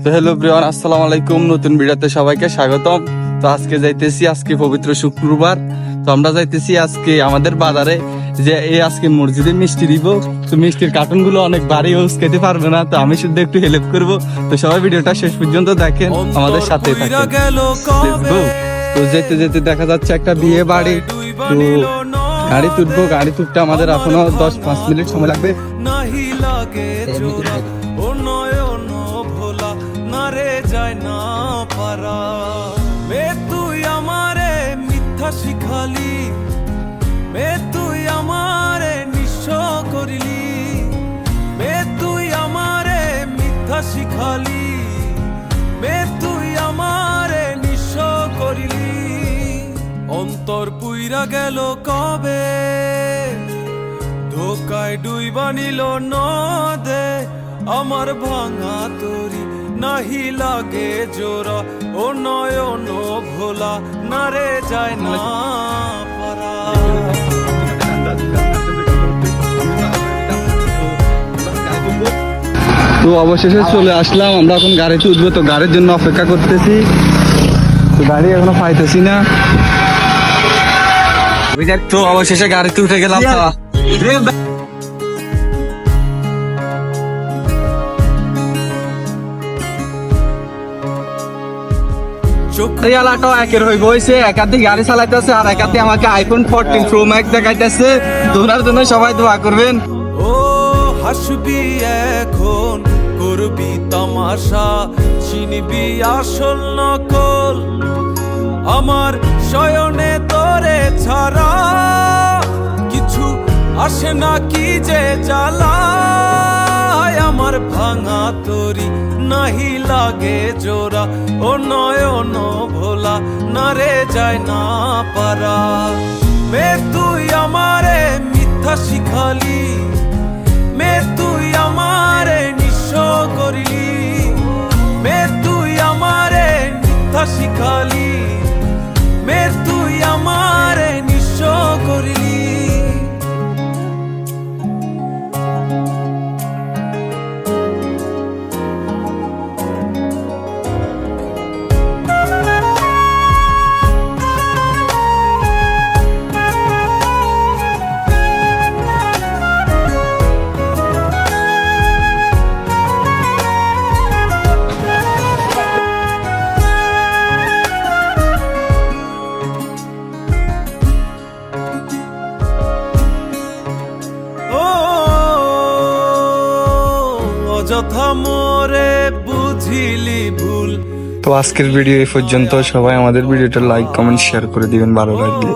তো hello everyone, আসসালামু আলাইকুম। নতুন ভিডিওতে সবাইকে স্বাগতম। তো আজকে যাইতেছি, আজকে পবিত্র শুক্রবার। তো আমরা যাইতেছি আজকে আমাদের বাজারে, যে এই আজকে মসজিদে মিষ্টি দিব। তো মিষ্টির কার্টুন গুলো অনেক ভারী, ইউজ খেতে পারবে না, তো আমি শুধু একটু হেল্প করব। তো সবাই ভিডিওটা শেষ পর্যন্ত দেখেন, আমাদের সাথে থাকেন। তো যেতে যেতে দেখা যাচ্ছে একটা বিয়ে বাড়ি। তো গাড়ি তুলবো, গাড়ি তুলতে আমাদের এখনো 10-5 মিনিট সময় লাগবে। তুই আমারে মিথ্যা শিখালি, তুই আমারে নিঃস্ব করিলি, তুই আমারে মিথ্যা শিখালি, তুই আমারে নিঃস্ব করিলি। অন্তর পুইরা গেল কবে, ধোকায় ডুইবা নিল নদে আমার ভাঙা তরি, নাহি লাগে জোড়া ও নয়ন ভোলা, না রে যায় না পারা। তো অবশেষে চলে আসলাম, আমরা এখন গাড়িতে উঠবো। তো গাড়ির জন্য অপেক্ষা করতেছি, তো গাড়ি এখনো পাইতেছি না। তো অবশেষে গাড়িতে উঠে গেলাম। একের হইব হয়েছে, একাধিক গাড়ি চালাইতেছে আর একাধিক আমাকে আইফোন 14 প্রো ম্যাক্স দেখাইতেছে। দোনার জন্য সবাই দোয়া করবেন। ও হাসবি এখন, করবি তামাশা, চিনবি আসল নকল, আমার শয়নে তোরে ছাড়া কিছু আসে না কি যে জ্বালা। আমার ভাঙা তরি নাহি লাগে জোড়া ও নয়ন ভোলা, না রে যায় না পারা। তুই আমারে মিথ্যা শিখালি, তুই আমারে নিঃস্ব করিলি, তুই আমারে মিথ্যা শিখালি, তুই আমারে নিঃস্ব করিলি। যথা মোরে বুঝিলি ভুল। তো আজকের ভিডিও এই পর্যন্ত। সবাই আমাদের ভিডিওটা লাইক, কমেন্ট, শেয়ার করে দিবেন ভালো লাগলে।